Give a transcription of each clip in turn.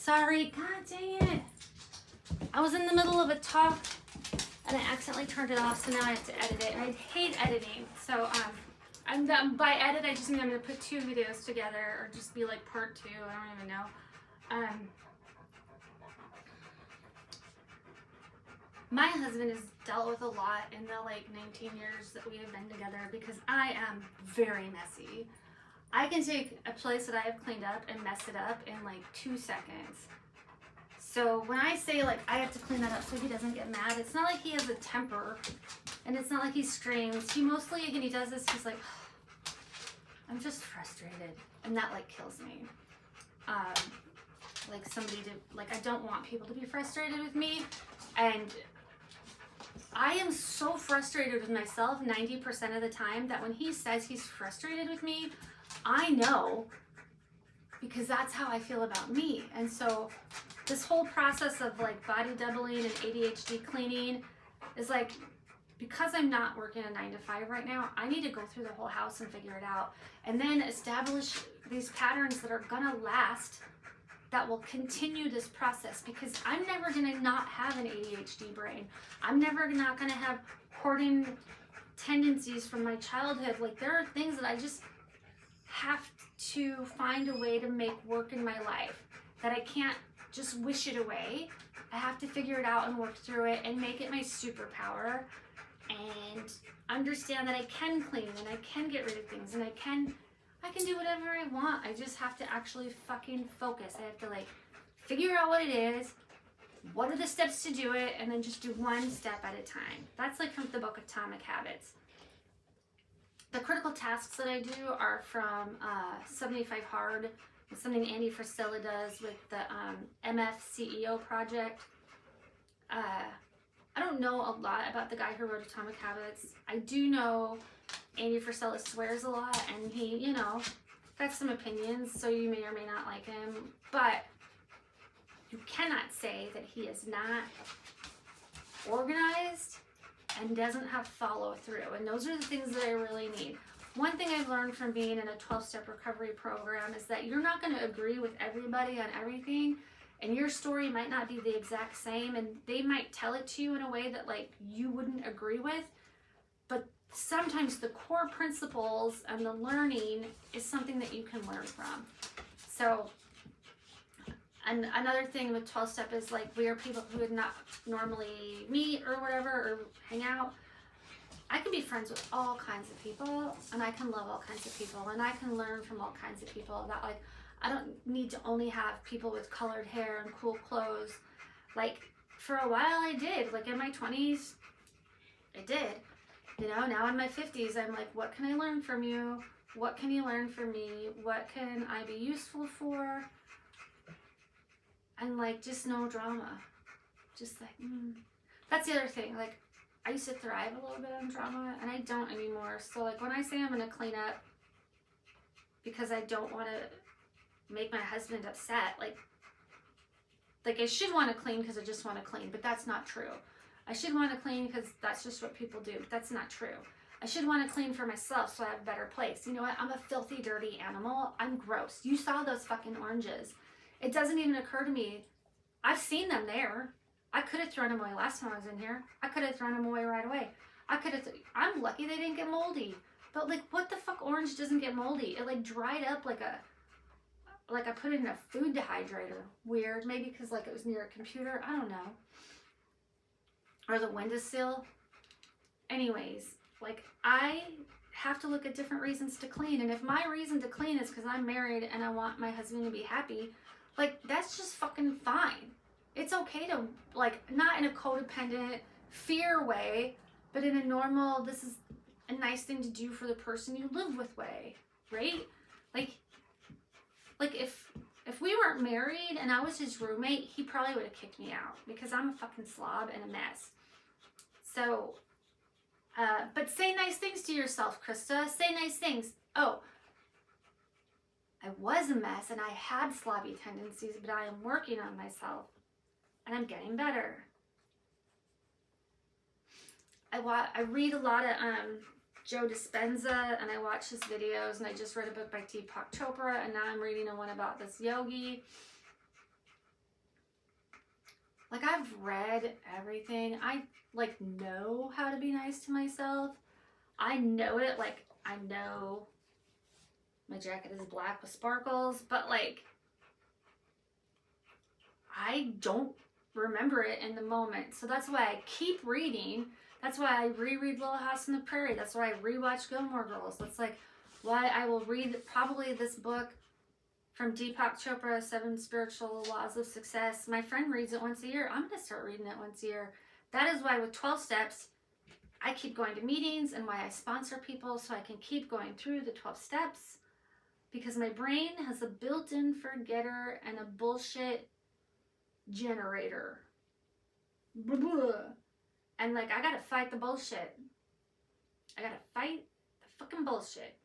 Sorry, god dang it. I was in the middle of a talk and I accidentally turned it off, so now I have to edit it. And I hate editing. So by edit, I just mean I'm gonna put 2 videos together, or just be like part 2. I don't even know. My husband has dealt with a lot in the like 19 years that we have been together, because I am very messy. I can take a place that I have cleaned up and mess it up in like 2 seconds. So when I say like I have to clean that up so he doesn't get mad, it's not like he has a temper, and it's not like he screams. He mostly, when he does this, he's like, I'm just frustrated, and that like kills me. Like somebody to, like, I don't want people to be frustrated with me, and I am so frustrated with myself 90% of the time that when he says he's frustrated with me, I know, because that's how I feel about me. And so this whole process of like body doubling and ADHD cleaning is like, because I'm not working a 9 to 5 right now, I need to go through the whole house and figure it out, and then establish these patterns that are gonna last, that will continue this process, because I'm never gonna not have an ADHD brain. I'm never not gonna have hoarding tendencies from my childhood. Like, there are things that I just have to find a way to make work in my life, that I can't just wish it away. I have to figure it out and work through it and make it my superpower, and understand that I can clean and I can get rid of things, and I can do whatever I want. I just have to actually fucking focus. I have to like figure out what it is, what are the steps to do it, and then just do one step at a time. That's like from the book Atomic Habits. The critical tasks that I do are from 75 Hard. It's something Andy Frisella does with the MF CEO project. I don't know a lot about the guy who wrote Atomic Habits. I do know Andy Frisella swears a lot, and he, you know, got some opinions, so you may or may not like him, but you cannot say that he is not organized and doesn't have follow through. And those are the things that I really need. One thing I've learned from being in a 12-step recovery program is that you're not going to agree with everybody on everything, and your story might not be the exact same, and they might tell it to you in a way that like you wouldn't agree with, but sometimes the core principles and the learning is something that you can learn from. So, and another thing with 12-step is like, we are people who would not normally meet or whatever, or hang out. I can be friends with all kinds of people, and I can love all kinds of people, and I can learn from all kinds of people. That like, I don't need to only have people with colored hair and cool clothes. Like, for a while I did, like in my 20s, I did. You know, now in my 50s, I'm like, what can I learn from you? What can you learn from me? What can I be useful for? And like, just no drama. Just like, That's the other thing. Like, I used to thrive a little bit on drama, and I don't anymore. So like, when I say I'm gonna clean up because I don't want to make my husband upset, like I should want to clean because I just want to clean, but that's not true. I should want to clean because that's just what people do, but that's not true. I should want to clean for myself so I have a better place. You know what? I'm a filthy, dirty animal. I'm gross. You saw those fucking oranges. It doesn't even occur to me. I've seen them there. I could have thrown them away last time I was in here. I could have thrown them away right away. I'm lucky they didn't get moldy. But like, what the fuck orange doesn't get moldy? It like dried up like I put it in a food dehydrator. Weird. Maybe because like it was near a computer. I don't know. Or the windowsill. Anyways, like, I have to look at different reasons to clean. And if my reason to clean is because I'm married and I want my husband to be happy, like, that's just fucking fine. It's okay to, like, not in a codependent fear way, but in a normal, this is a nice thing to do for the person you live with way, right? Like if we weren't married and I was his roommate, he probably would have kicked me out because I'm a fucking slob and a mess. So, but say nice things to yourself, Krista. Say nice things. Oh, I was a mess and I had slobby tendencies, but I am working on myself and I'm getting better. I read a lot of Joe Dispenza, and I watch his videos, and I just read a book by Deepak Chopra, and now I'm reading one about this yogi. Like, I've read everything. I, like, know how to be nice to myself. I know it. Like, I know my jacket is black with sparkles, but, like, I don't remember it in the moment. So that's why I keep reading. That's why I reread Little House on the Prairie. That's why I rewatch Gilmore Girls. That's, like, why I will read probably this book from Deepak Chopra, 7 Spiritual Laws of Success. My friend reads it once a year. I'm going to start reading it once a year. That is why with 12 steps, I keep going to meetings, and why I sponsor people so I can keep going through the 12 steps, because my brain has a built-in forgetter and a bullshit generator. And, like, I got to fight the bullshit. I got to fight the fucking bullshit.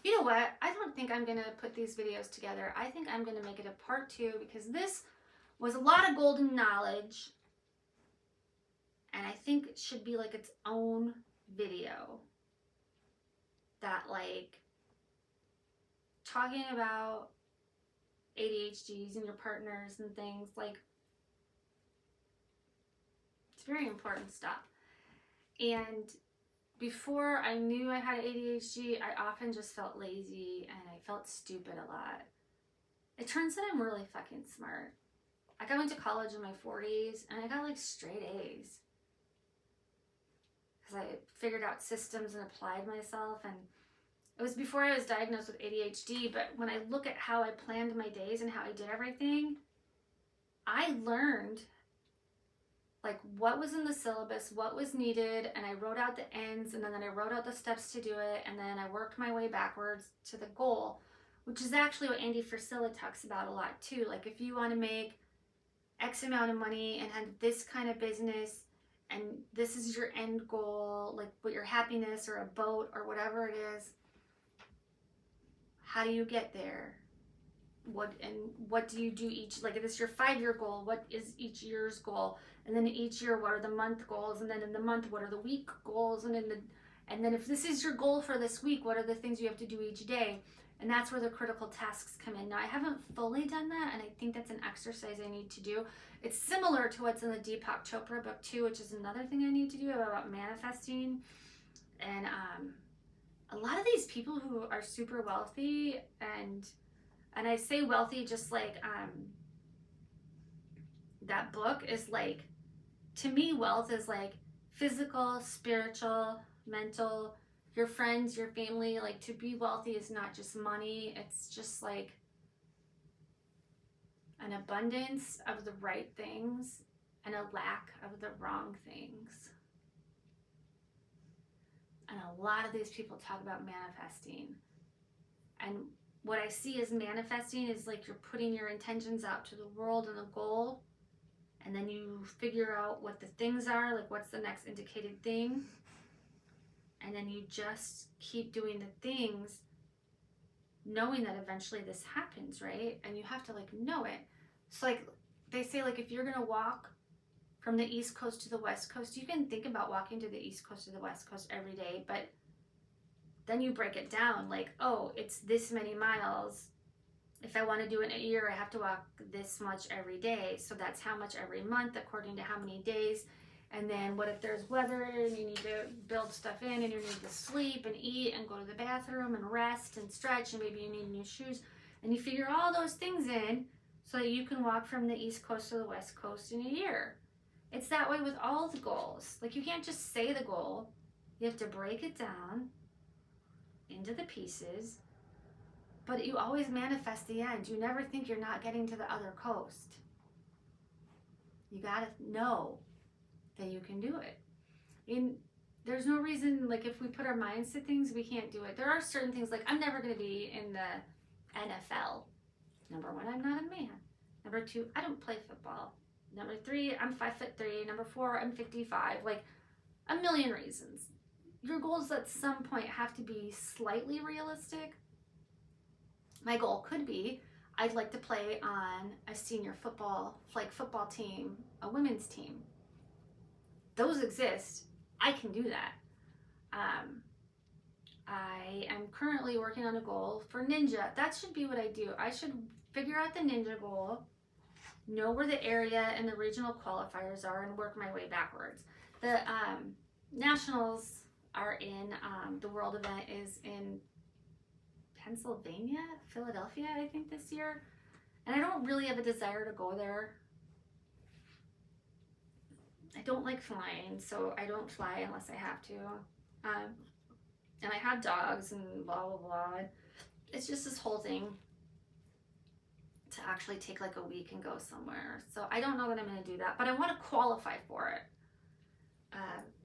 You know what? I don't think I'm going to put these videos together. I think I'm going to make it a part 2, because this was a lot of golden knowledge. And I think it should be like its own video. That, like, talking about ADHDs and your partners and things, like, it's very important stuff. And before I knew I had ADHD, I often just felt lazy and I felt stupid a lot. It turns out I'm really fucking smart. Like, I went to college in my 40s and I got, like, straight A's. Because I figured out systems and applied myself. And it was before I was diagnosed with ADHD, but when I look at how I planned my days and how I did everything, I learned, like, what was in the syllabus, what was needed, and I wrote out the ends, and then I wrote out the steps to do it, and then I worked my way backwards to the goal, which is actually what Andy Frisella talks about a lot too. Like, if you want to make X amount of money and have this kind of business, and this is your end goal, like with your happiness or a boat or whatever it is, how do you get there? What do you do each, like, if it's your 5-year goal, what is each year's goal? And then each year, what are the month goals? And then in the month, what are the week goals? And then if this is your goal for this week, what are the things you have to do each day? And that's where the critical tasks come in. Now, I haven't fully done that, and I think that's an exercise I need to do. It's similar to what's in the Deepak Chopra book too, which is another thing I need to do about manifesting. And a lot of these people who are super wealthy, and I say wealthy just like that book is like, to me, wealth is like physical, spiritual, mental, your friends, your family. Like, to be wealthy is not just money. It's just like an abundance of the right things and a lack of the wrong things. And a lot of these people talk about manifesting. And what I see as manifesting is like you're putting your intentions out to the world and the goal, and then you figure out what the things are, like what's the next indicated thing, and then you just keep doing the things, knowing that eventually this happens, right? And you have to, like, know it. So, like, they say, like, if you're gonna walk from the East Coast to the West Coast, you can think about walking to the East Coast to the West Coast every day, but then you break it down, like, oh, it's this many miles. If I want to do it in a year, I have to walk this much every day. So that's how much every month, according to how many days. And then what if there's weather and you need to build stuff in, and you need to sleep and eat and go to the bathroom and rest and stretch, and maybe you need new shoes. And you figure all those things in so that you can walk from the East Coast to the West Coast in a year. It's that way with all the goals. Like, you can't just say the goal. You have to break it down into the pieces. But you always manifest the end. You never think you're not getting to the other coast. You gotta know that you can do it. And there's no reason, like, if we put our minds to things, we can't do it. There are certain things, like, I'm never gonna be in the NFL. Number 1, I'm not a man. Number 2, I don't play football. Number 3, I'm 5'3". Number 4, I'm 55. Like, a million reasons. Your goals at some point have to be slightly realistic. My goal could be, I'd like to play on a senior football team, a women's team. Those exist. I can do that. I am currently working on a goal for Ninja. That should be what I do. I should figure out the Ninja goal, know where the area and the regional qualifiers are, and work my way backwards. The nationals are in, the world event is in Pennsylvania, Philadelphia, I think, this year. And I don't really have a desire to go there. I don't like flying, so I don't fly unless I have to. And I have dogs and blah, blah, blah. It's just this whole thing to actually take like a week and go somewhere. So I don't know that I'm going to do that, but I want to qualify for it.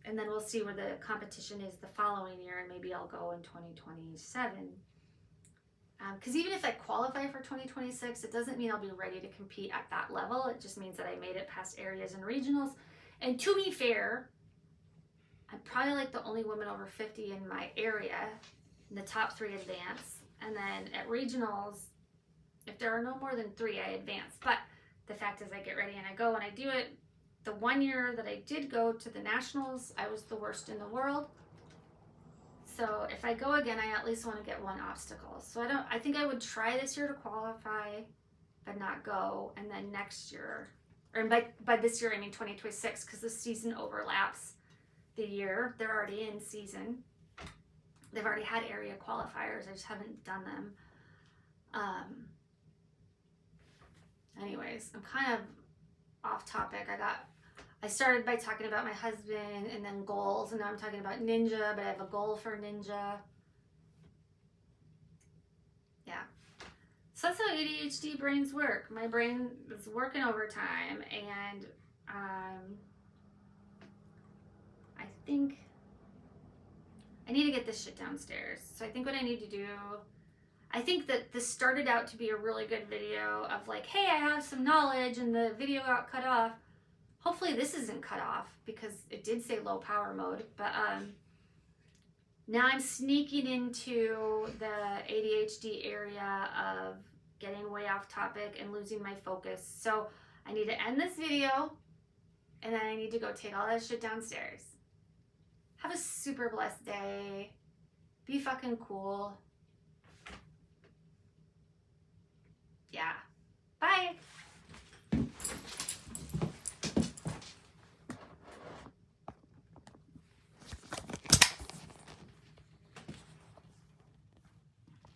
And then we'll see where the competition is the following year, and maybe I'll go in 2027. Because even if I qualify for 2026, it doesn't mean I'll be ready to compete at that level. It just means that I made it past areas and regionals. And to be fair, I'm probably like the only woman over 50 in my area, in the top 3 advance. And then at regionals, if there are no more than 3, I advance. But the fact is, I get ready and I go and I do it. The one year that I did go to the nationals, I was the worst in the world. So if I go again, I at least want to get one obstacle. So I think I would try this year to qualify, but not go. And then next year, or by this year, I mean 2026, because the season overlaps the year. They're already in season. They've already had area qualifiers. I just haven't done them. Anyways, I'm kind of off topic. I started by talking about my husband and then goals, and now I'm talking about ninja, but I have a goal for ninja. Yeah. So that's how ADHD brains work. My brain is working overtime, and I think I need to get this shit downstairs. So I think what I need to do, I think that this started out to be a really good video of like, hey, I have some knowledge, and the video got cut off. Hopefully this isn't cut off, because it did say low power mode, but now I'm sneaking into the ADHD area of getting way off topic and losing my focus. So I need to end this video, and then I need to go take all that shit downstairs. Have a super blessed day. Be fucking cool. Yeah. Bye.